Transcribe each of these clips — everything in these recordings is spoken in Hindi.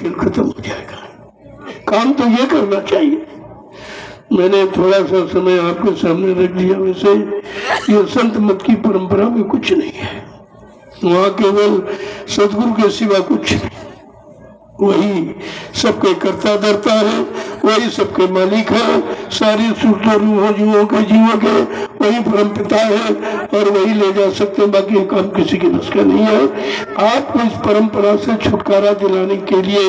खेल खत्म हो जाएगा। काम तो ये करना चाहिए। मैंने थोड़ा सा समय आपके सामने रख दिया। वैसे ये संत मत की परंपरा में कुछ नहीं है, वहाँ केवल सदगुरु के सिवा कुछ नहीं। वही सबके कर्ता धर्ता है, वही सबके मालिक है, सारी सूर्य रूहों जीवों के वही परम पिता है और वही ले जा सकते हैं। बाकी काम किसी के बस का नहीं है। आपको इस परंपरा से छुटकारा दिलाने के लिए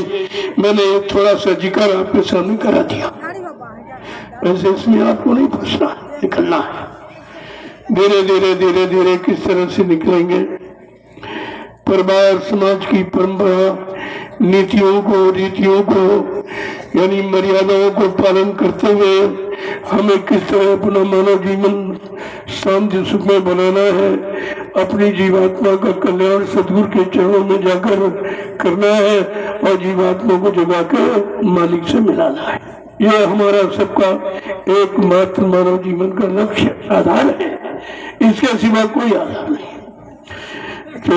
मैंने थोड़ा सा जिक्र आपके सामने करा दिया। वैसे इसमें आपको नहीं फंसना, निकलना है। धीरे धीरे धीरे धीरे किस तरह से निकलेंगे, परिवार समाज की परंपरा नीतियों को रीतियों को यानी मर्यादाओं को पालन करते हुए हमें किस तरह अपना मानव जीवन शांति सुख में बनाना है, अपनी जीवात्मा का कल्याण सदगुरु के चरणों में जाकर करना है और जीवात्मा को जगा कर मालिक से मिलाना है। यह हमारा सबका एकमात्र मानव जीवन का लक्ष्य आधार है, इसके सिवा कोई आधार नहीं। तो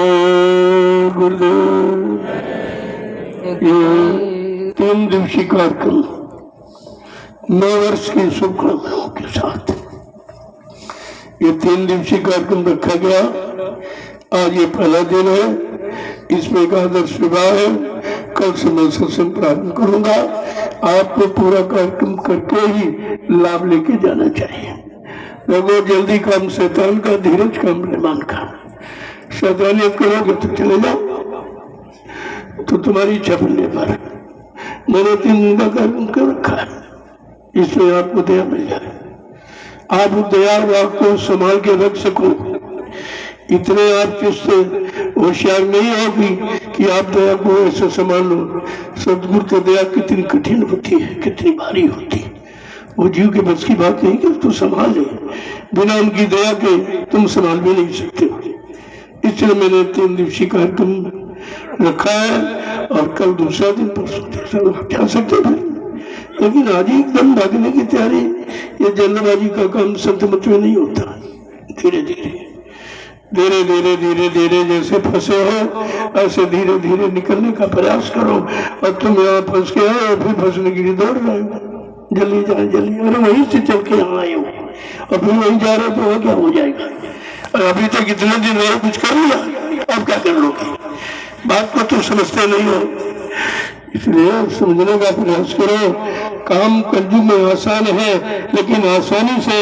गुरुदेव ये 3 दिवसीय कार्यक्रम 9 वर्ष की शुभकामनाओं के साथ ये 3 दिवसीय कार्यक्रम रखा गया। आज ये पहला दिन है, इसमें एक आदर्श विवाह है। कल से मैं सत्संग प्रारंभ करूंगा। आपको पूरा कार्यक्रम करके ही लाभ लेके जाना चाहिए। देखो जल्दी काम शैतान का, धीरज काम रहमान का। शैतानियत करोगे तो चले जाओ, तो तुम्हारी इच्छा बनने पर मैंने 3 दिन का कार्यक्रम कर रखा है, इसमें आपको दया मिल जाए। आप दया वाक को संभाल के रख सको, इतने आप किससे होशियार नहीं होगी कि आप दया को ऐसे संभाल लो। सदगुरु की दया कितनी कठिन होती है, कितनी भारी होती है। वो जीव के बस की बात नहीं कि तू संभाल ले, बिना उनकी दया के तुम संभाल भी नहीं सकते हो। इसलिए मैंने 3 दिवसीय कार्यक्रम रखा है और कल दूसरा दिन परसों जा सकते थे, लेकिन आज ही एकदम भागने की तैयारी। ये जल्दबाजी का काम संत मत में नहीं होता। धीरे धीरे धीरे धीरे धीरे धीरे जैसे फंसे हो ऐसे धीरे धीरे निकलने का प्रयास करो। और तुम यहाँ फंस के आए फिर फंसने के लिए दौड़ रहे हो, जल्दी जाए जल्दी। अरे वहीं से चल के यहाँ आए हो और फिर वहीं जा रहे हो तो क्या हो जाएगा। और अभी तक इतने दिन रहे, कुछ कर लिया, अब क्या कर लोगे। बात को तुम समझते नहीं हो, इसलिए समझने का प्रयास करो। काम कलयुग में आसान है, लेकिन आसानी से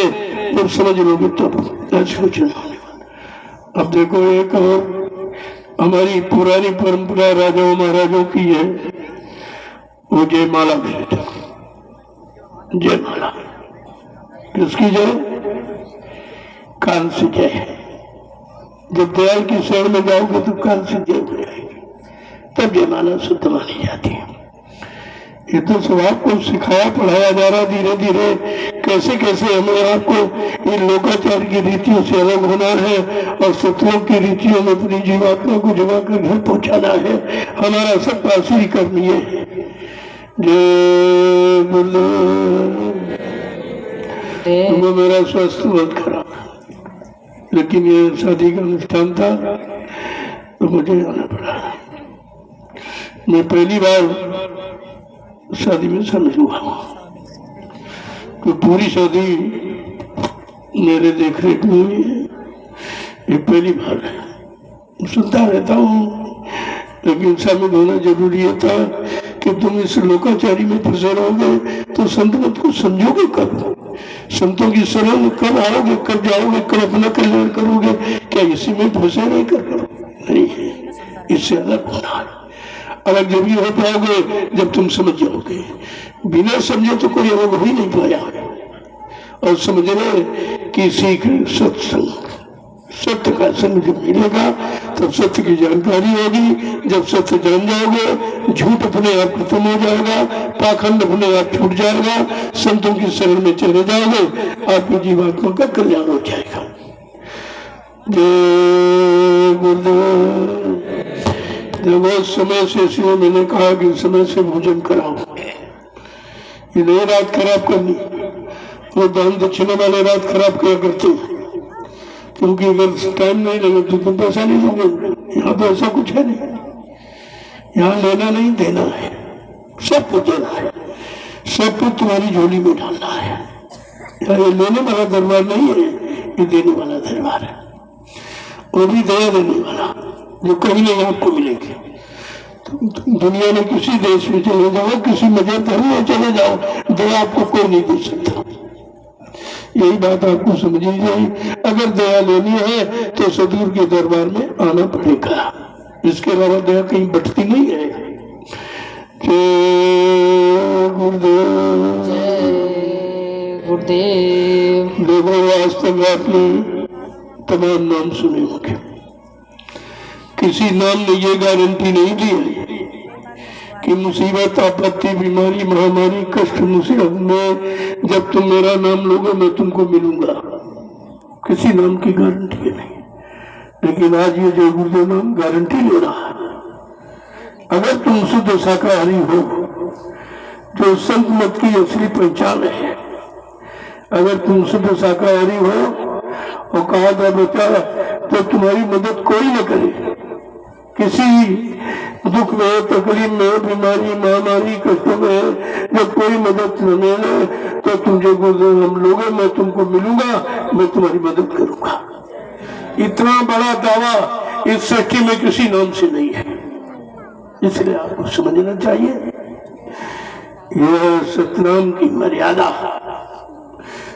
जब समझ लोगे तब ऐसे कुछ नहीं होने वाला। अब देखो एक और हमारी पुरानी परंपरा राजाओं महाराजों की है, वो जयमाला भेंट। जयमाला किसकी जय? कान से जय। जब दयाल की शरण में जाओगे तो कान से जय हो जाएगी, तब जयमाला शुद्ध मानी जाती है। ये तो सब आपको सिखाया पढ़ाया जा रहा धीरे धीरे, कैसे कैसे हमें आपको इन लोकाचार की रीतियों से अलग होना है और सत्यों की रीतियों में अपनी जीवात्मा को जगा कर घर पहुंचाना है। हमारा सब पासी करनी है। जय गुरुदेव। मेरा स्वास्थ्य बहुत खराब है, लेकिन ये शादी का अनुष्ठान था तो मुझे जाना पड़ा। मैं पहली बार शादी में शामिल हुआ, तो पूरी शादी मेरे देख रेख में हुई है। ये पहली बार है। सुनता रहता हूँ, लेकिन शामिल होना जरूरी था कि तुम इस लोकाचारी में फंसे रहोगे तो संत मत को समझोगे कब? संतों की शरण में कब आओगे, कब जाओगे, कब अपना कल्याण करोगे? क्या इसी में फंसे नहीं कर करोगे? नहीं है, इससे अलग होना है। अलग जब ये हो पाओगे जब तुम समझ जाओगे। बिना समझे तो कोई अलग हो ही नहीं पाया। और समझने की सीख सत्संग, सत्य का संग जब मिलेगा तब सत्य की जानकारी होगी। जब सत्य जान जाओगे झूठ अपने आप खत्म हो जाएगा, पाखंड अपने आप छूट जाएगा, संतों की शरण में चले जाओगे, आपकी जीवात्मा का कल्याण हो जाएगा। जय गुरुदेव। देखो समय से, इसलिए मैंने कहा कि समय से भोजन कराओ। ये नहीं रात खराब करनी, वो दान दक्षिणा वाले रात खराब किया करते हैं, क्योंकि अगर टाइम नहीं लगे तो तुम पैसा नहीं दोगे। यहाँ तो ऐसा कुछ है नहीं, यहाँ लेना नहीं देना है। सब कुछ देना है, सब कुछ तुम्हारी झोली में डालना है। ये लेने वाला दरबार नहीं है, ये देने वाला दरबार है। वो भी दया देने वाला, जो कहीं नहीं आपको मिलेंगे। दुनिया में किसी देश में चले जाओ, किसी मजहब धर्म में चले जाओ, दया आपको कोई नहीं दे सकता। यही बात आपको समझनी चाहिए। अगर दया लेनी है तो सदगुरु के दरबार में आना पड़ेगा, इसके अलावा दया कहीं बटती नहीं है। जय गुरुदेव, जय गुरुदेव। देखो आज तक आपने तमाम नाम सुने होंगे, किसी नाम ने ये गारंटी नहीं दी है कि मुसीबत, आपत्ति, बीमारी, महामारी, कष्ट, मुसीबत में जब तुम मेरा नाम लोगे मैं तुमको मिलूंगा। किसी नाम की गारंटी नहीं, लेकिन आज ये जय गुरुदेव नाम गारंटी ले रहा है। अगर तुम शुद्ध शाकाहारी हो, जो संत मत की असली पहचान है, अगर तुम शुद्ध शाकाहारी हो और कहा था बेटा तो तुम्हारी मदद कोई न करे, किसी दुख में, तकलीफ में, बीमारी, महामारी, कष्टों में जब कोई मदद न मिले तो तुम जो गुरुदेव हम लोगे मैं तुमको मिलूंगा, मैं तुम्हारी मदद करूंगा। इतना बड़ा दावा इस सृष्टि में किसी नाम से नहीं है, इसलिए आपको समझना चाहिए यह सतनाम की मर्यादा।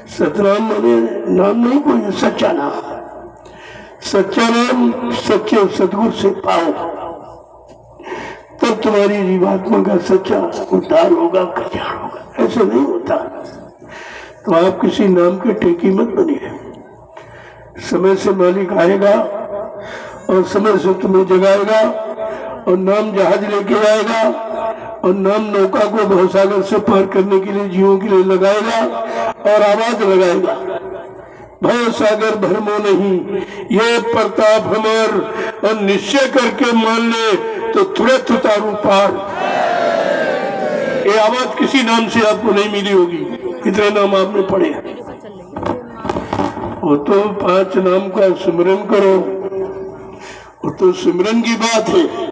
सतनाम माने नाम नहीं कोई, सच्चा नाम। सच्चा नाम सच्चे सदगुरु से पाओ, तब तुम्हारी जीवात्मा का सच्चा उद्धार होगा, कल्याण होगा। ऐसे नहीं होता तो आप किसी नाम के टेकी मत बनिए। समय से मालिक आएगा और समय से तुम्हें जगाएगा, और नाम जहाज लेके आएगा, और नाम नौका को भवसागर से पार करने के लिए, जीवों के लिए लगाएगा और आवाज लगाएगा, भव सागर भरमो नहीं, ये प्रताप हमार, और निश्चय करके मान ले तो तुरंत उतारू पार। ये आवाज किसी नाम से आपको नहीं मिली होगी, कितने नाम आपने पढ़े। वो तो 5 नाम का सिमरन करो, वो तो सिमरन की बात है।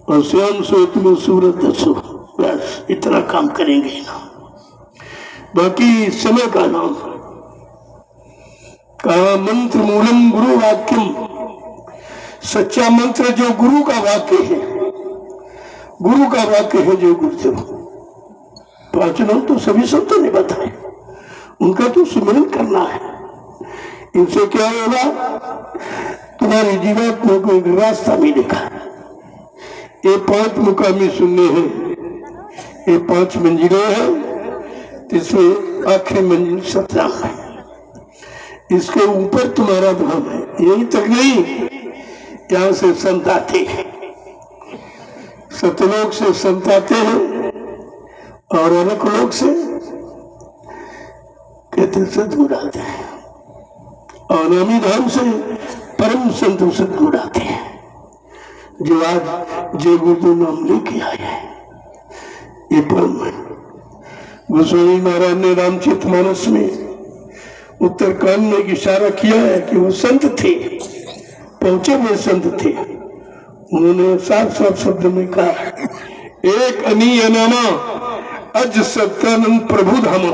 और श्याम सोत में सूरत दसो, बस इतना काम करेंगे ना। बाकी समय का नाम कहा, मंत्र मूलम गुरु वाक्यम, सच्चा मंत्र जो गुरु का वाक्य है, गुरु का वाक्य है जो गुरुदेव। 5 नाम तो सभी संतों ने बताए, उनका तो सिमरन करना है। इनसे क्या होगा, तुम्हारी जीवात्मा को एक रास्ता मिलेगा। ये 5 मुकामी सुनने हैं, ये 5 मंजिलें हैं, इसमें आखिरी मंजिल सतनाम है। इसके ऊपर तुम्हारा धाम है, यही तक नहीं, यहाँ से संत आते हैं, सतलोक से संत आते हैं, और अलग लोक से कहते सतगुरु आते हैं, और नामी धाम से परम संत सतगुरु आते हैं, जो आज जय गुरुदेव नाम लेके आए हैं। ये परम है। गोस्वामी महाराज ने रामचरितमानस में उत्तरकांड में एक इशारा किया है कि वो संत थे, पहुंचे हुए संत थे। उन्होंने साफ साफ शब्द में कहा, एक अनीय नामा अज सत्यानंद प्रभु धामा।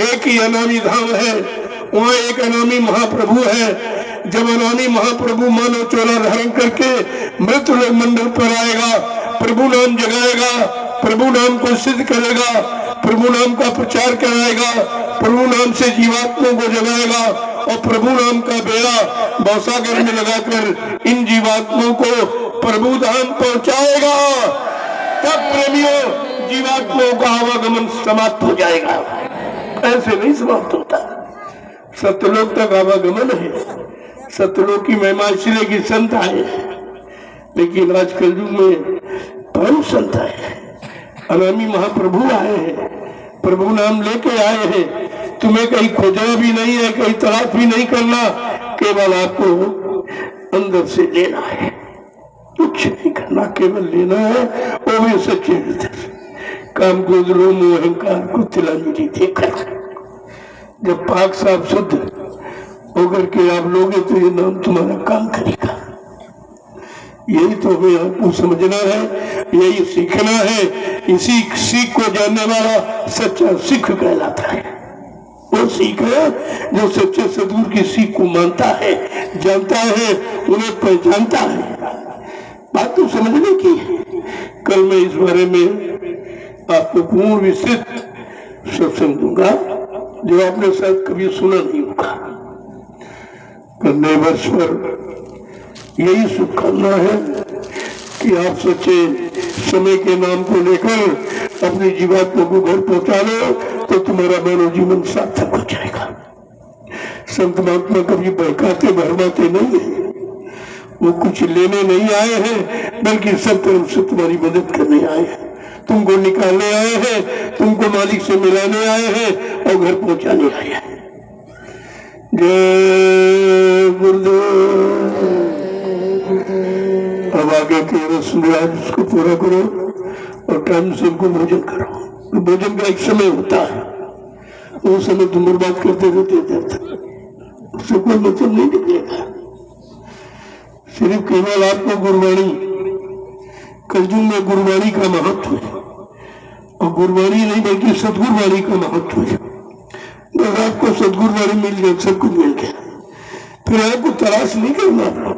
एक ही अनामी धाम है, वहाँ एक अनामी महाप्रभु है। जब अनामी महाप्रभु मानव चोला धारण करके मृत्यु मंडल पर आएगा, प्रभु नाम जगाएगा, प्रभु नाम को सिद्ध करेगा, प्रभु नाम का प्रचार कराएगा, प्रभु नाम से जीवात्मा को जगाएगा, और प्रभु नाम का बेड़ा भवसागर में लगाकर इन जीवात्माओं को प्रभु धाम पहुंचाएगा। तब प्रेमियों जीवात्माओं का आवागमन समाप्त हो जाएगा। ऐसे नहीं समाप्त होता, सत्यलोक तक आवागमन है। सत्यलोक की महिमा इसलिए कि संत आए, लेकिन आज कलयुग में परम संत आए, अनामी महाप्रभु आए हैं, प्रभु नाम लेके आए हैं। तुम्हें कहीं खोजना भी नहीं है, कहीं तलाश भी नहीं करना, केवल आपको अंदर से लेना है, कुछ नहीं करना, केवल लेना है। वो भी सच्चे हृदय, काम क्रोध लोभ मोह अहंकार को तिला मिली देकर जब पाक साफ शुद्ध होकर के आप लोगे तो ये नाम तुम्हारा काम करेगा। यही तो हमें आपको समझना है। यही सीखना है। इसी सीख को जानने वाला सच्चा सिख कहलाता है। वो सीख है जो सच्चे सदगुरु की सीख को मानता है, जानता है, उन्हें पहचानता है। बात तो समझने की है। कल मैं इस बारे में आपको पूर्ण विस्तृत सत्संग दूंगा जो आपने शायद कभी सुना नहीं होगा। कल नए वर्ष पर यही शुभकामना है कि आप सच्चे समय के नाम को लेकर अपनी जीवात्मा को घर पहुंचा लो तो तुम्हारा मानव जीवन सार्थक हो जाएगा। संत महात्मा कभी बहकाते भरमाते नहीं है, वो कुछ लेने नहीं आए हैं बल्कि सब तरफ से तुम्हारी मदद करने आए हैं, तुमको निकालने आए हैं, तुमको मालिक से मिलाने आए हैं और घर पहुंचाने आए हैं। जय गुरुदेव। अब आगे के रस्म रिवाज उसको पूरा करो और टाइम से उनको भोजन करो। तो भोजन का एक समय होता है, वो समय तुम बर्बाद करते रहते देर तक, उससे कोई मतलब नहीं निकलेगा। सिर्फ केवल आपको गुरुवाणी, कलयुग में गुरुवाणी का महत्व है और गुरुवाणी नहीं बल्कि सदगुरु वाणी का महत्व है। बस आपको सदगुरु वाणी मिल गया, सब कुछ मिल गया, फिर आपको तलाश नहीं करना,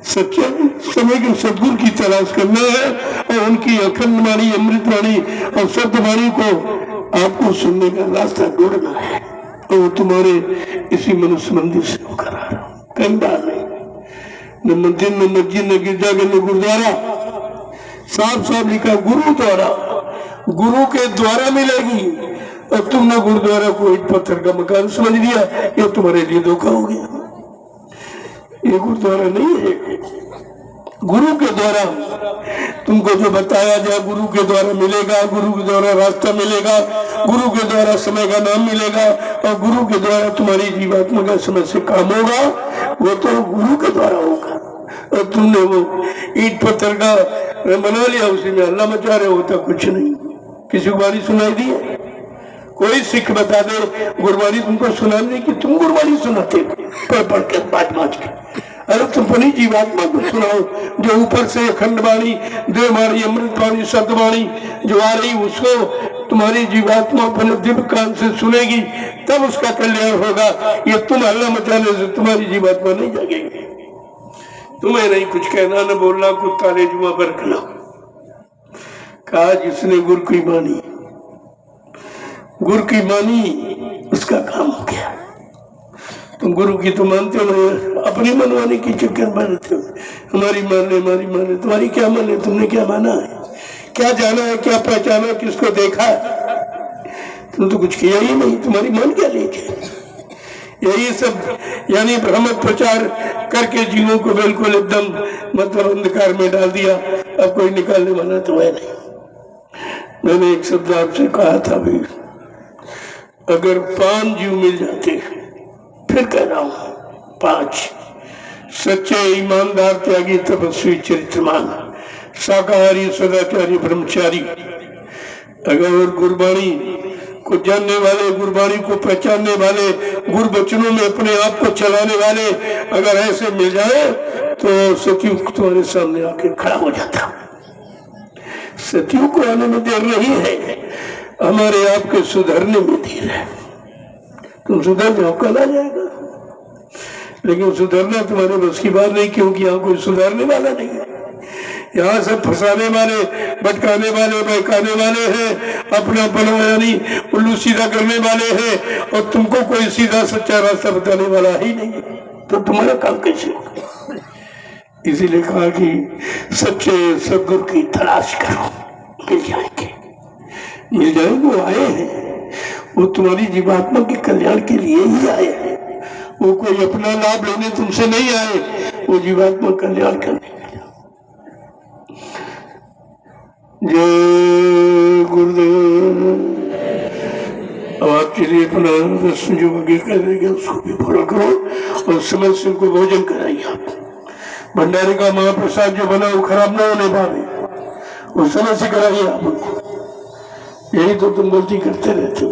सच्चे समय के सदगुरु की तलाश करना है और उनकी अखंड वाणी, अमृत वाणी और शब्द वाणी को आपको सुनने का रास्ता ढूंढना है। और वो तुम्हारे इसी मनुष्य मंदिर से होकर आ रहा हूँ, कहीं बार नहीं, न मंदिर, न मस्जिद, न गिरजाघर, न गुरुद्वारा। साफ साफ लिखा गुरु द्वारा, गुरु के द्वारा मिलेगी। और तुमने गुरुद्वारा को ईंट पत्थर का मकान समझ लिया, ये तुम्हारे लिए धोखा हो गया। ये गुरुद्वारा नहीं है, गुरु के द्वारा तुमको जो बताया जाए, गुरु के द्वारा मिलेगा, गुरु के द्वारा रास्ता मिलेगा, गुरु के द्वारा समय का नाम मिलेगा और गुरु के द्वारा तुम्हारी जीवात्मा का समय से काम होगा, वो तो गुरु के द्वारा होगा। और तुमने वो ईंट पत्थर का बना लिया, उसी में अल्लाह मचा रहे, होता कुछ नहीं। किसी को बारी सुनाई दी है? कोई सिख बता दे गुरबानी तुमको सुनाने की, तुम गुरबानी सुनाते पढ़ पढ़ के बाज के। अरे तुम अपनी जीवात्मा को सुनाओ जो ऊपर से अखंड वाणी, देववाणी, अमृत वाणी, सतवाणी जो आ रही, उसको तुम्हारी जीवात्मा अपने दिव्य कान से सुनेगी, तब उसका कल्याण होगा। ये तुम हल्ला मचाने से तुम्हारी जीवात्मा नहीं जागेगी। तुम्हें नहीं कुछ कहना, न बोलना, कुत्ता ने जुआ पर रखना। कहा जिसने गुरु की मानी, गुरु की मानी उसका काम हो गया। तुम गुरु की तो मानते हो ना, अपनी मनवाने की चक्कर में रहते हो। हमारी मान ले, हमारी मान ले, तुम्हारी क्या मान ले? तुमने क्या माना है, क्या जाना है, क्या पहचाना, किसको देखा है? तुम तो कुछ किया ही नहीं, तुम्हारी मान क्या लेके? यही सब यानी भ्रम प्रचार करके जीवों को बिल्कुल एकदम मतलब अंधकार में डाल दिया। अब कोई निकालने वाला तो है नहीं। मैंने एक शब्द आपसे कहा था भी, अगर 5 जीव मिल जाते, फिर कह रहा हूं 5, सच्चे ईमानदार, त्यागी, तपस्वी, चरित्रमान, शाकाहारी, सदाचारी, ब्रह्मचारी, अगर गुरबाणी को जानने वाले, गुरबाणी को पहचानने वाले, गुरु वचनों में अपने आप को चलाने वाले अगर ऐसे मिल जाए तो सतयुग तुम्हारे सामने आके खड़ा हो जाता। सतयुग को आने में देर नहीं है, हमारे आपके सुधरने में देर है। तुम सुधर जाओ, कल आ जाएगा। लेकिन सुधरना तुम्हारे बस की बात नहीं, क्योंकि यहाँ कोई सुधारने वाला नहीं है। यहाँ सब फंसाने वाले, भटकाने वाले, बहकाने वाले हैं, अपना बना यानी उल्लू सीधा करने वाले हैं, और तुमको कोई सीधा सच्चा रास्ता बताने वाला ही नहीं, तो तुम्हारा काम कैसे होगा? इसीलिए कहा कि सच्चे सदगुरु की तलाश करो, मिल जाएंगे, मिल जाएंगे। वो आए हैं, वो तुम्हारी जीवात्मा के कल्याण के लिए ही आए हैं। वो कोई अपना लाभ लेने तुमसे नहीं आए, वो जीवात्मा कल्याण करने। जय गुरुदेव। अब आप चलिए अपना रस्म जो आगे कर देंगे उसको भी पूरा करो और समय से उनको भोजन कराइए। आप भंडारे का महाप्रसाद जो बना वो खराब ना होने पावे, वो समय से कराइए आप उनको। यही तो तुम गलती करते रहते हो,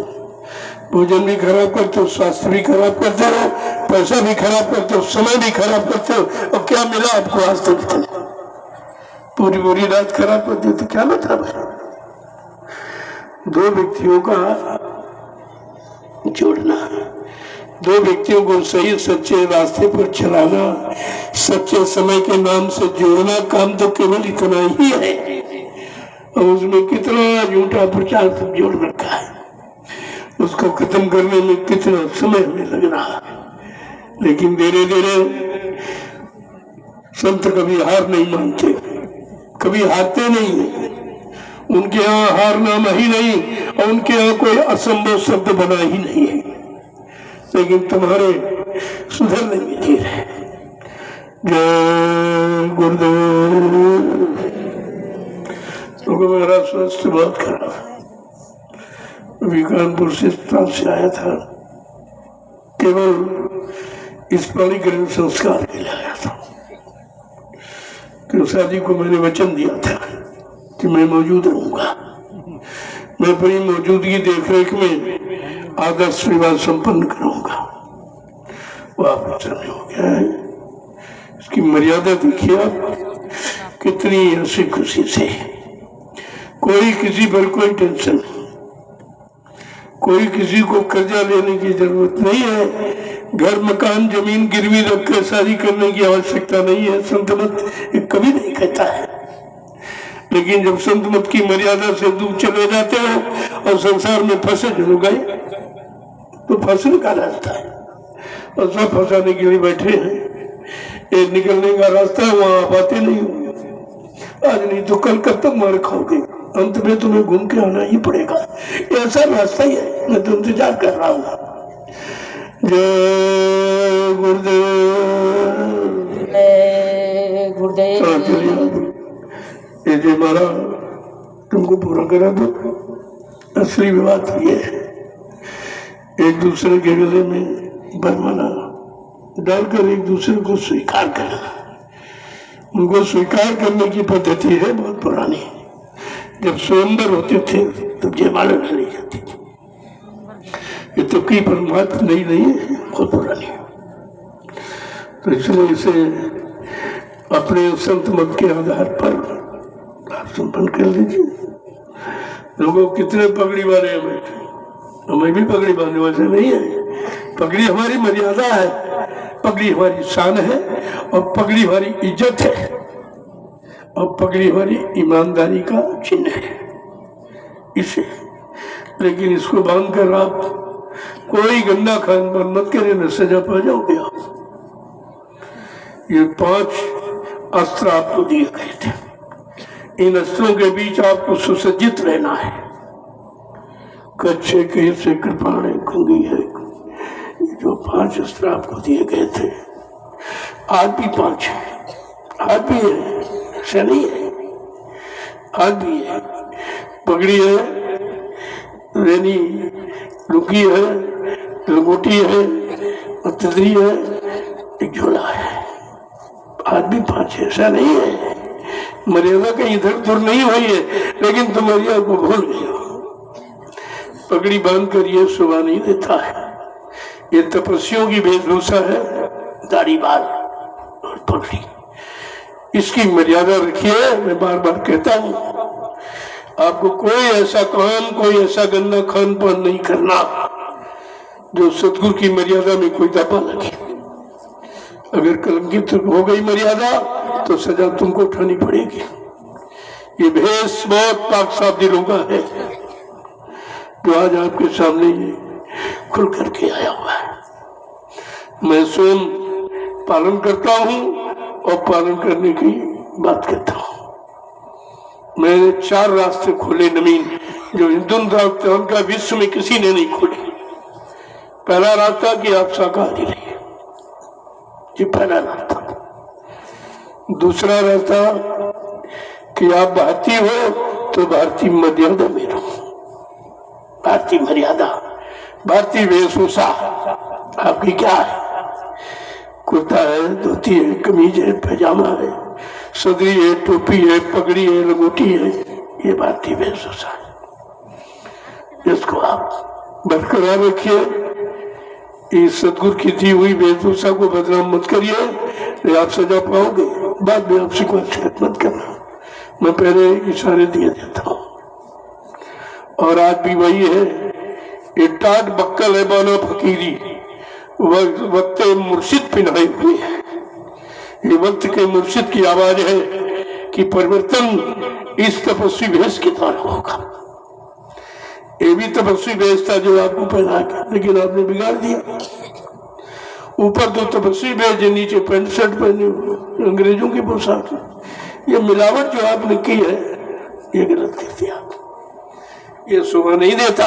भोजन भी खराब करते हो, स्वास्थ्य भी खराब करते हो, पैसा भी खराब करते हो, समय भी खराब करते हो, और क्या मिला आपको आज तक? पूरी पूरी रात खराब कर दी तो क्या मतलब है? दो व्यक्तियों का जोड़ना, दो व्यक्तियों को सही सच्चे रास्ते पर चलाना, सच्चे समय के नाम से जोड़ना, काम तो केवल इतना ही है। और उसमें कितना झूठा प्रचार सब जोड़ रखा है, उसको खत्म करने में कितना समय हमें लग रहा है। लेकिन धीरे धीरे संत कभी हार नहीं मानते, कभी हारते नहीं है। उनके यहाँ हार नाम ही नहीं, और उनके यहाँ कोई असंभव शब्द बना ही नहीं है। लेकिन तुम्हारे सुधरने में देर है। जय गुरुदेव। तो मेरा स्वास्थ्य बहुत खराब है, अभी कानपुर से अस्पताल से आया था, केवल इस पाणिग्रहण संस्कार के लिए आया था। कृष्णा जी को मैंने वचन दिया था कि मैं मौजूद रहूंगा, मैं अपनी मौजूदगी देखरेख में आदर्श विवाह संपन्न करूंगा। वो आप वचन हो गया है। इसकी मर्यादा देखिए आप, कितनी हंसी खुशी से, कोई किसी पर कोई टेंशन, कोई किसी को कर्जा लेने की जरूरत नहीं है, घर मकान जमीन गिरवी रखकर शादी करने की आवश्यकता नहीं है। संत मत कभी नहीं कहता है, लेकिन जब संत मत की मर्यादा से दूर चले जाते हो और संसार में फंसे जो गए, तो फंसने का रास्ता है और सब फंसाने के लिए बैठे हैं। ये निकलने का रास्ता है, वहां आप आते नहीं हो। आज नहीं तो कल कब तक मार खाओगे, अंत में तुम्हें घूम के आना ही पड़ेगा। ऐसा रास्ता ही है, मैं तो इंतजार कर रहा हूँ। जय गुरुदेव। जय गुरुदेव। ये जय मारा तुमको पूरा करा दो। असली बात ये है, एक दूसरे के गले में बरमाना डालकर एक दूसरे को स्वीकार करना। उनको स्वीकार करने की पद्धति है बहुत पुरानी। जब स्वयंवर होते थे तब जयमाला डाली जाती थी। ये तो की परमात्मा नहीं है, बहुत पुरानी। तो इसलिए इसे अपने संत मत के आधार पर आप संपन्न कर लीजिए। लोगों कितने पगड़ी वाले हैं बैठे, हमें भी पगड़ी बांधने वैसे नहीं है। पगड़ी हमारी मर्यादा है, पगड़ी हमारी शान है, और पगड़ी हमारी इज्जत है, और पगड़ी हमारी ईमानदारी का चिन्ह है इसे। लेकिन इसको बांध कर आप कोई गंदा खान पान मत करें, न सजा पा जाओगे आप। ये 5 अस्त्र आपको दिए गए थे, इन अस्त्रों के बीच आपको सुसज्जित रहना है। कच्चे कहीं से कृपाण है, कंगी है, जो 5 अस्त्र आपको दिए गए थे, आज भी 5 है, आज भी है, ऐसा नहीं है, आज भी है। पगड़ी है, रेनी लुकी है, लंगोटी है, तितली है, एक झोला है, आज भी 5 है, ऐसा नहीं है। मर्यादा कहीं इधर उधर नहीं हुई है, लेकिन तुम मर्यादा को भूल गए हो। पगड़ी बांध कर ये शोभा नहीं देता है। ये तपस्वियों की वेशभूषा है, दाढ़ी बाल और पगड़ी। इसकी मर्यादा रखिए। मैं बार बार कहता हूँ, आपको कोई ऐसा काम, कोई ऐसा गंदा खान पान नहीं करना जो सतगुरु की मर्यादा में कोई दबा लगे। अगर कलंकित हो गई मर्यादा तो सजा तुमको उठानी पड़ेगी। ये भेष बहुत पाक साफ दिलों का है, जो आज आपके सामने ये खुल करके आया हुआ है। मैं स्वयं पालन करता हूँ और पालन करने की बात करता हूँ। मैंने 4 रास्ते खोले नवीन, जो हिंदू धर्म का विश्व में किसी ने नहीं खोले। पहला रास्ता कि आप शाकाहारी रहिए, ये पहला रास्ता। दूसरा रास्ता कि आप भारतीय हो तो भारतीय मर्यादा में रहो। भारतीय मर्यादा, भारतीय वेशभूषा आपकी क्या है? कुर्ता है, धोती है, कमीज है, पैजामा है, सदरी है, टोपी है, पगड़ी है, लंगोटी है, ये भारतीय वेशभूषा है। इसको आप बरकरार रखिए। इस सदगुरु की दी हुई वेशभूषा को बदनाम मत करिए, आप सजा पाओगे। बाद में आपसे कोई शिकायत मत करना। मैं पहले इशारे दिए देता हूँ, और आज भी वही है। ये टाट बक्कल है बाना फकीरी, वक्त मुर्शिद पिनाए हुए है। ये वक्त के मुर्शिद की आवाज है कि परिवर्तन इस तपस्वी भेष के द्वारा होगा। ये भी तपस्वी भेष था जो आपको पहना के, लेकिन आपने बिगाड़ दिया। ऊपर तो तपस्वी भेष, नीचे पैंट शर्ट पहने हुए अंग्रेजों की पोशाक। ये मिलावट जो आपने की है, ये गलत कर दिया। ये शोभा नहीं देता।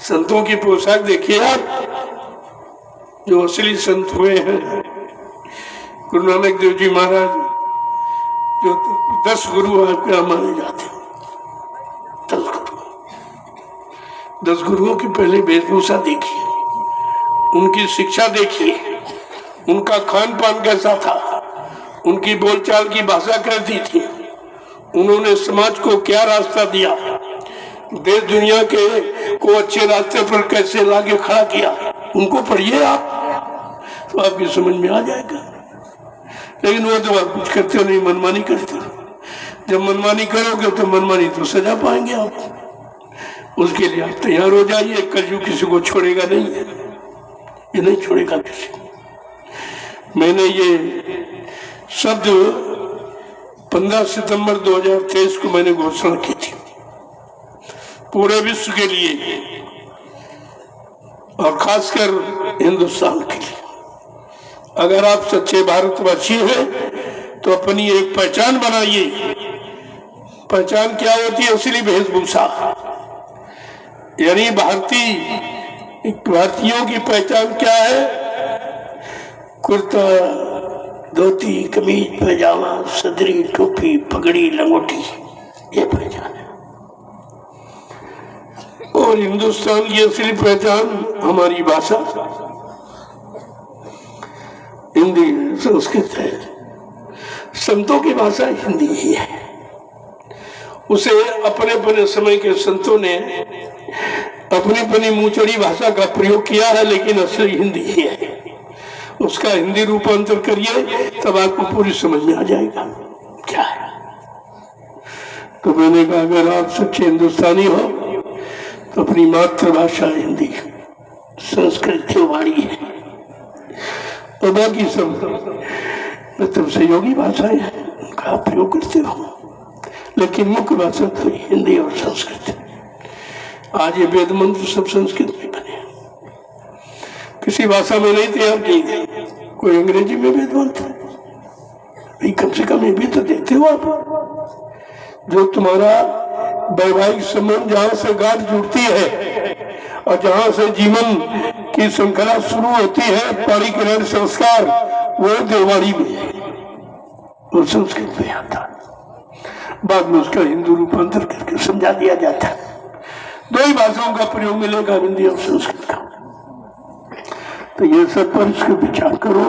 संतों की पोशाक देखिए आप, जो असली संत हुए हैं। गुरु नानक देव जी महाराज, जो 10 गुरु आपके यहाँ माने जाते हैं, 10 गुरुओं की पहले वेशभूषा देखिए, उनकी शिक्षा देखिए, उनका खान पान कैसा था, उनकी बोलचाल की भाषा कैसी थी, उन्होंने समाज को क्या रास्ता दिया, देश दुनिया के को अच्छे रास्ते पर कैसे लाके खड़ा किया। उनको पढ़िए आप, तो आपकी समझ में आ जाएगा। लेकिन वो तो आप कुछ करते हो नहीं, मनमानी करते हो। जब मनमानी करोगे तो मनमानी तो सजा पाएंगे आप। उसके लिए आप तैयार हो जाइए। कलयुग किसी को छोड़ेगा नहीं है, ये नहीं छोड़ेगा किसी को। मैंने ये शब्द 15 सितंबर 2023 को मैंने घोषणा की थी पूरे विश्व के लिए, और खासकर हिंदुस्तान के लिए। अगर आप सच्चे भारतवासी हैं तो अपनी एक पहचान बनाइए। पहचान क्या होती है? असली वेशभूषा, यानी भारतीयों की पहचान क्या है? कुर्ता, धोती, कमीज, पैजामा, सदरी, टोपी, पगड़ी, लंगोटी, ये पहचान है। और हिंदुस्तान की असली पहचान हमारी भाषा हिंदी है, संस्कृत है। संतों की भाषा हिंदी ही है। उसे अपने अपने समय के संतों ने अपनी अपनी मुंहचड़ी भाषा का प्रयोग किया है, लेकिन असली हिंदी ही है। उसका हिंदी रूपांतर करिए, तब आपको पूरी समझ में आ जाएगा क्या है। तो मैंने कहा अगर आप सच्चे हिंदुस्तानी हो तो अपनी मातृभाषा हिंदी, संस्कृत वाणी है, और बाकी सब मतलब सहयोगी भाषाएं हैं, उनका प्रयोग करते हो, लेकिन मुख्य भाषा तो हिंदी और संस्कृत। आज ये वेद मंत्र सब संस्कृत में बने, किसी भाषा में नहीं तैयार किए गए। कोई अंग्रेजी में वेद मंत्र, कम से कम ये भी तो देखते हो आप। जो तुम्हारा वैवाहिक संबंध जहां से गांठ जुड़ती है और जहां से जीवन की श्रृंखला शुरू होती है, परिग्रहण संस्कार, वो देववाणी में है, वो संस्कृत में आता। बाद में उसका हिंदू रूपांतर करके समझा दिया जाता है। 2 ही भाषाओं का प्रयोग मिलेगा, हिंदी और संस्कृत का। तो ये सब पर इसका विचार करो।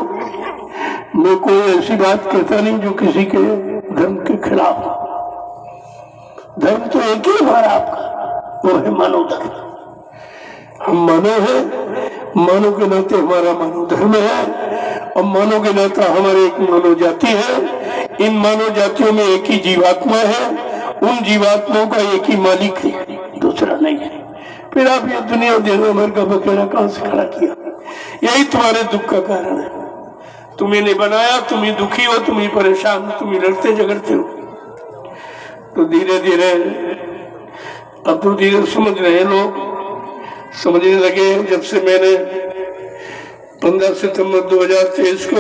मैं कोई ऐसी बात कहता नहीं जो किसी के धर्म के खिलाफ हो। धर्म तो एक ही हमारा आपका, वो है मानव धर्म। हम मानव है, मानव के नाते हमारा मानव धर्म है, और मानव के नाते हमारे एक मानव जाति है। इन मानव जातियों में एक ही जीवात्मा है, उन जीवात्माओं का एक ही मालिक है, दूसरा नहीं है। फिर आप ये दुनिया देना मर का बकेरा कहां से खड़ा किया? यही तुम्हारे दुख का कारण है। तुम्हें नहीं बनाया, तुम ही दुखी हो, तुम ही परेशान, तुम ही लड़ते झगड़ते हो। तो धीरे धीरे अब तो धीरे समझ रहे लोग, समझने लगे। जब से मैंने 15 सितंबर 2023 को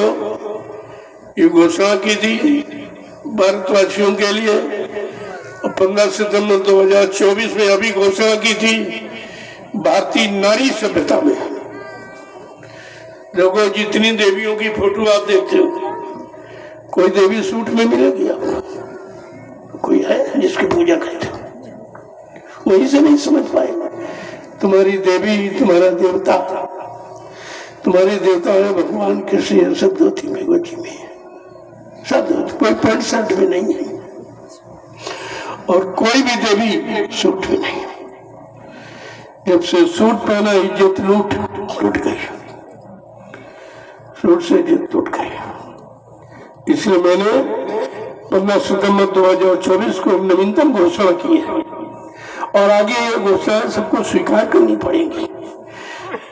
ये घोषणा की थी भारतवासियों के लिए, और 15 सितंबर 2024 में अभी घोषणा की थी भारतीय नारी सभ्यता में। देखो जितनी देवियों की फोटो आप देखते हो, कोई देवी सूट में मिलेगी आपको? कोई है जिसकी पूजा करते हो? वही से नहीं समझ पाए। तुम्हारी देवी, तुम्हारा देवता, तुम्हारे देवता है भगवान कृष्ण, है सब धोती में, गोची में है, सब कोई पैंट शर्ट में नहीं है, और कोई भी देवी सूट में नहीं है। जब से सूट पहना इज्जत लूट गई, सूट से इज्जत टूट गई। इसलिए मैंने 15 सितंबर 2024 को नवीनतम घोषणा की है और आगे ये घोषणा सबको स्वीकार करनी पड़ेगी,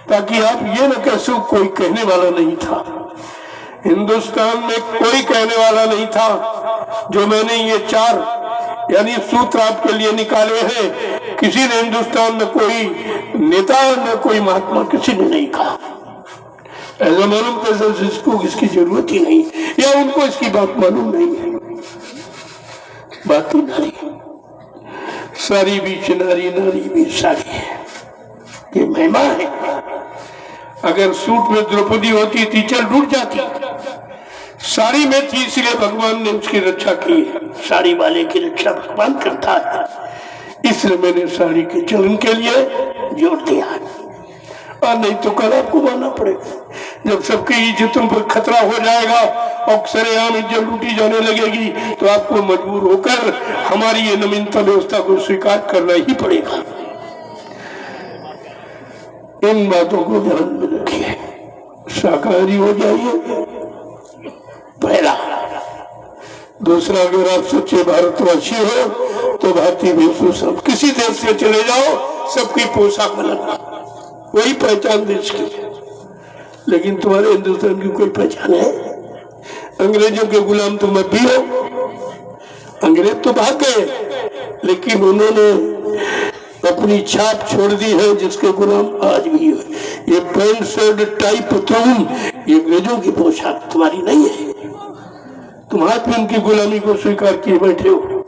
ताकि आप ये न कह सको कोई कहने वाला नहीं था। हिंदुस्तान में कोई कहने वाला नहीं था। जो मैंने ये 4 यानी सूत्र आपके लिए निकाले हैं, किसी ने हिंदुस्तान में कोई नेता न कोई महात्मा किसी ने नहीं कहा। ऐसा मालूम कैसे जिसको इसकी जरूरत ही नहीं या उनको इसकी बात मालूम नहीं है। बात ही नारी, सारी भी नारी, नारी भी सारी है, ये महिमा है। अगर सूट में द्रौपदी होती तीचल टूट जाती। साड़ी में थी इसलिए भगवान ने उसकी रक्षा की है। साड़ी वाले की रक्षा भगवान करता है, इसलिए मैंने साड़ी के चलन के लिए जोड़ दिया है। और नहीं तो कल आपको मानना पड़ेगा। जब सबकी इज्जतों पर खतरा हो जाएगा और सरेआम इज्जत लूटी जाने लगेगी, तो आपको मजबूर होकर हमारी ये नवीनतम व्यवस्था को स्वीकार करना ही पड़ेगा। इन बातों को ध्यान में रखिए। शाकाहारी हो जाइए, पहला। दूसरा, अगर आप सच्चे भारतवासी हो तो भारतीय वेशभूषा, किसी देश में चले जाओ सबकी पोशाक अलग, वही पहचान देश की। लेकिन तुम्हारे हिंदुस्तान की कोई पहचान है? अंग्रेजों के गुलाम तुम अब भी हो। अंग्रेज तो भाग गए, लेकिन उन्होंने अपनी छाप छोड़ दी है, जिसके गुलाम आज भी है। ये पैंट शर्ट टाई पतलून ये अंग्रेजों की पोशाक तुम्हारी नहीं है। तुम हाथ में उनकी गुलामी को स्वीकार किए बैठे हो,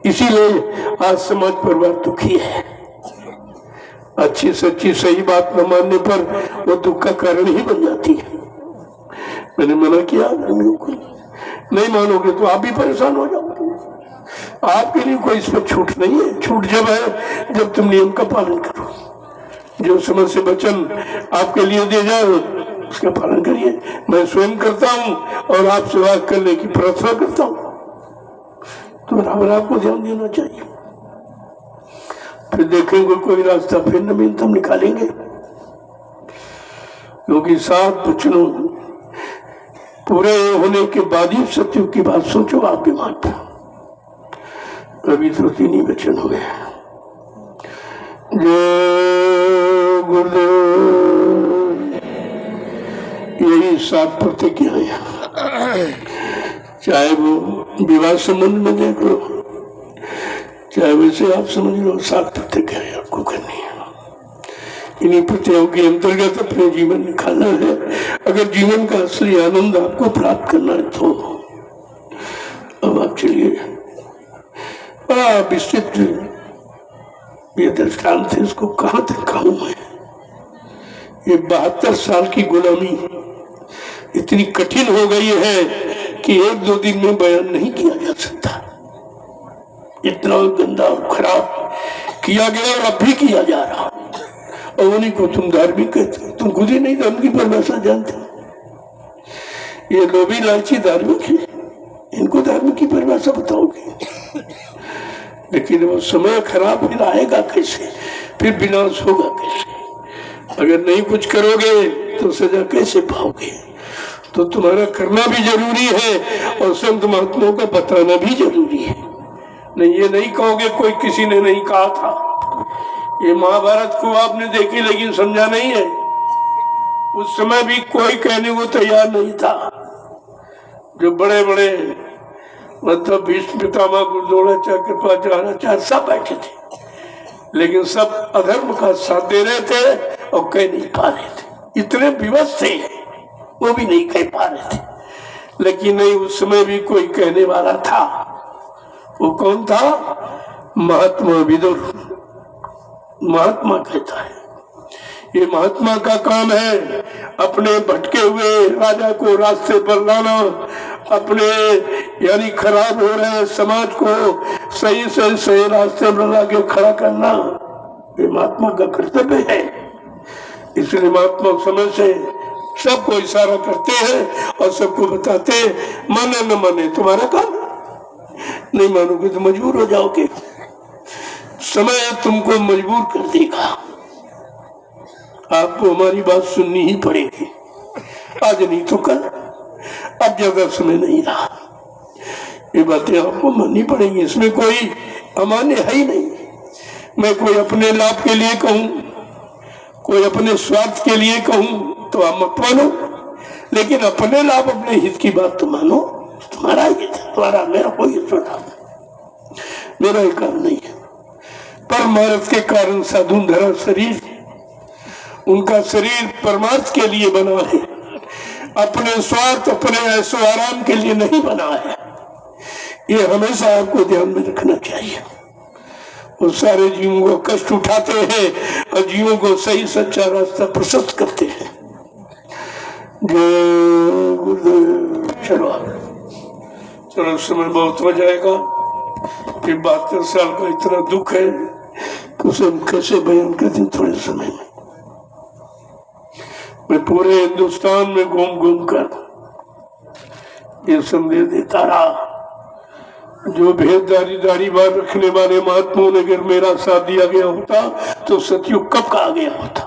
इसीलिए आज समाज परिवार दुखी है। अच्छी सच्ची सही बात न मानने पर वो दुख का कारण ही बन जाती है। मैंने मना किया, नहीं मानोगे तो आप भी परेशान हो जाओगे। आपके लिए कोई इस पर छूट नहीं है। छूट जब है जब तुम नियम का पालन करो। जो समय से वचन आपके लिए दे जाए उसका पालन करिए। मैं स्वयं करता हूँ और आपसे बात करने की प्रार्थना करता हूँ, तो बराबर आपको ध्यान देना चाहिए। फिर देखेंगे कोई रास्ता फिर नवीनतम निकालेंगे, क्योंकि 7 वचनों पूरे होने के बाद ही सत्य की बात सोचो। आप भी मानते अभी तो 3 ही वचन हुए। जय गुरुदेव, यही 7 प्रतिज्ञाएं, चाहे वो विवाह संबंध में देख लो, चाहे वैसे आप समझ लो, 7 प्रतिज्ञाएं आपको करनी है। इन्हीं प्रतिज्ञाओं के अंतर्गत अपने जीवन निकालना है। अगर जीवन का असली आनंद आपको प्राप्त करना है तो अब आप चलिए। बड़ा विस्तृत ये दृष्टांत है, इसको कहाँ तक कहूँ मैं। ये 72 साल की गुलामी इतनी कठिन हो गई है कि 1-2 दिन में बयान नहीं किया जा सकता। इतना गंदा और खराब किया गया और अब भी किया जा रहा। और उन्हीं को तुम धार्मिक कहते हो। तुम खुद ही नहीं धर्म की परिभाषा जानते। ये लोभी लालची धार्मिक है, इनको धर्म की परिभाषा बताओगे। लेकिन वो समय खराब फिर आएगा कैसे, फिर विनाश होगा कैसे। अगर नहीं कुछ करोगे तो सजा कैसे पाओगे। तो तुम्हारा करना भी जरूरी है और संत महात्माओं का बताना भी जरूरी है। नहीं, ये नहीं कहोगे कोई किसी ने नहीं कहा था। ये महाभारत को आपने देखी लेकिन समझा नहीं है। उस समय भी कोई कहने को तैयार नहीं था। जो बड़े बड़े मतलब भीष्म पितामह, गुरुद्रोणाचार्य, कृपाचार्य सब बैठे थे, लेकिन सब अधर्म का साथ दे रहे थे और कह नहीं पा रहे थे। इतने विवश थे, वो भी नहीं कह पा रहे थे। लेकिन नहीं, उस समय भी कोई कहने वाला था। वो कौन था? महात्मा विदुर। महात्मा कहता है, ये महात्मा का काम है अपने भटके हुए राजा को रास्ते पर लाना, अपने यानी खराब हो रहे समाज को सही से सही रास्ते पर लाके खड़ा करना। ये महात्मा का कर्तव्य है। इसलिए महात्मा समय से सबको इशारा करते हैं और सबको बताते हैं। माने न माने तुम्हारा काम, नहीं मानोगे तो मजबूर हो जाओगे। समय तुमको मजबूर कर देगा, आपको हमारी बात सुननी ही पड़ेगी। आज नहीं तो कल, अब ज्यादा समय नहीं रहा। ये बातें आपको माननी पड़ेंगी, इसमें कोई अमान्य है ही नहीं। मैं कोई अपने लाभ के लिए कहूं, कोई अपने स्वार्थ के लिए कहूं तो आप मत मानो, लेकिन अपने लाभ अपने हित की बात तो मानो। तुम्हारा हित है, तुम्हारा, मेरा कोई हित लाभ, मेरा ही काम नहीं है। परमार्थ के कारण साधु धरा शरीर, उनका शरीर परमार्थ के लिए बना है, अपने स्वार्थ अपने ऐशो आराम के लिए नहीं बना है। ये हमेशा आपको ध्यान में रखना चाहिए। वो सारे जीवों को कष्ट उठाते हैं और जीवों को सही सच्चा रास्ता प्रशस्त करते हैं। जय गुरुदेव। चलो समय बहुत हो जाएगा। ये 72 साल का इतना दुख है कि उसे हम कैसे बयान कर दें थोड़े समय में। मैं पूरे हिंदुस्तान में घूम घूम कर ये संदेश देता रहा। जो भेददारी दाढ़ी बार रखने वाले महात्माओं ने अगर मेरा साथ दिया गया होता तो सतयुग कब का आ गया होता।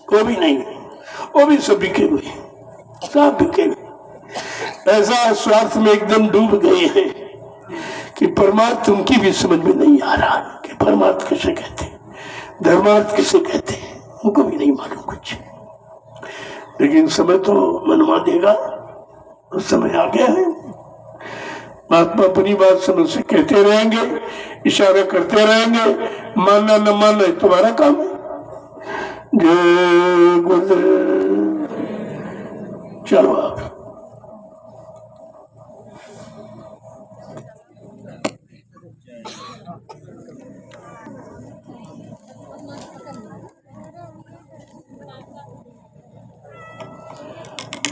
वो भी नहीं, वो भी सब बिके हुए, सब बिके हुए। ऐसा स्वार्थ में एकदम डूब गए हैं कि परमार्थ उनकी भी समझ में नहीं आ रहा कि परमार्थ किसे कहते हैं, धर्मार्थ किसे कहते हैं, उनको भी नहीं मालूम कुछ। लेकिन समय तो मनवा देगा, उस समय आ गया है। महात्मा अपनी बात समझ से कहते रहेंगे, इशारा करते रहेंगे, मानना न मानना तुम्हारा काम है। जय गुरुदेव। चलो आप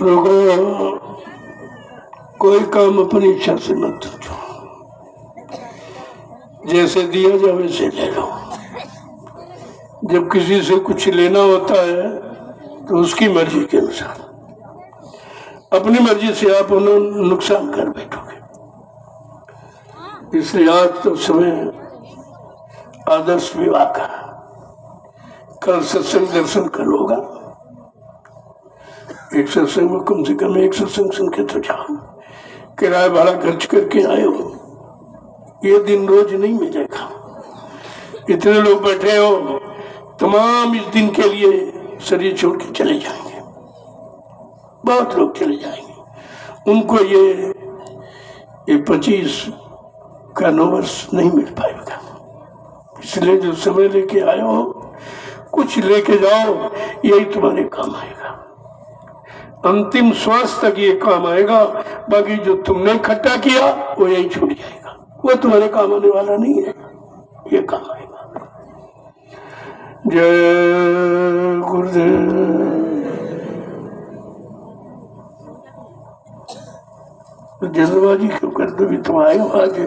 लोगों, कोई काम अपनी इच्छा से मत सोचो, जैसे दिया जाए वैसे ले लो। जब किसी से कुछ लेना होता है तो उसकी मर्जी के अनुसार, अपनी मर्जी से आप उन्हें नुकसान कर बैठोगे। इसलिए आज तो समय आदर्श विवाह का, कल सत्संग दर्शन कल होगा। एक सत्संग में कम से कम एक सत्संग सुन के तो जाओ, किराया भाड़ा खर्च करके आए हो, ये दिन रोज नहीं मिलेगा। इतने लोग बैठे हो, तमाम इस दिन के लिए शरीर छोड़ के चले जाएंगे, बहुत लोग चले जाएंगे। उनको ये 25 का 9 वर्ष नहीं मिल पाएगा। इसलिए जो समय लेके आए हो, कुछ लेके जाओ, यही तुम्हारे काम आएगा। अंतिम श्वास तक ये काम आएगा। बाकी जो तुमने इकट्ठा किया वो यही छूट जाएगा, वो तुम्हारे काम आने वाला नहीं है, ये काम आएगा। जय गुरुदेव। जल्दबाजी क्यों करते, भी तुम आए हो आज।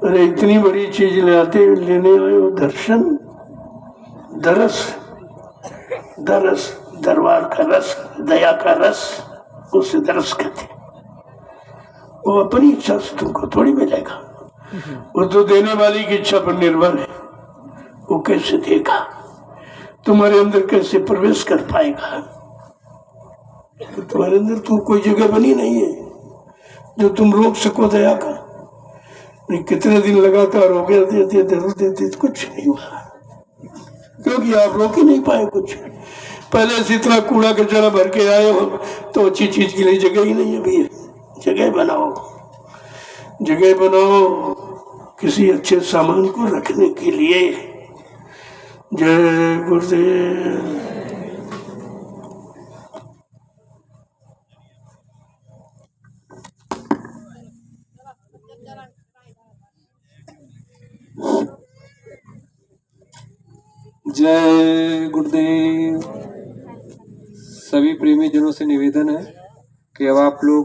अरे इतनी बड़ी चीज लेने आए हो, दर्शन, दरस, दरस, दरबार का रस, दया का रस, उसे दरस कहते। वो अपनी इच्छा से तुमको थोड़ी मिलेगा, वो तो देने वाली की इच्छा पर निर्भर है। वो कैसे देगा, तुम्हारे अंदर कैसे प्रवेश कर पाएगा। तो तुम्हारे अंदर तो कोई जगह बनी नहीं है जो तुम रोक सको दया का। नहीं, कितने दिन लगातार हो गया, देते कुछ नहीं हुआ, क्योंकि आप रोक ही नहीं पाए कुछ। पहले से इतना कूड़ा कचरा भर के आए हो तो अच्छी चीज के लिए जगह ही नहीं है। भैया जगह बनाओ, जगह बनाओ किसी अच्छे सामान को रखने के लिए। जय गुरुदेव। जय गुरुदेव। सभी प्रेमी जनों से निवेदन है कि अब आप लोग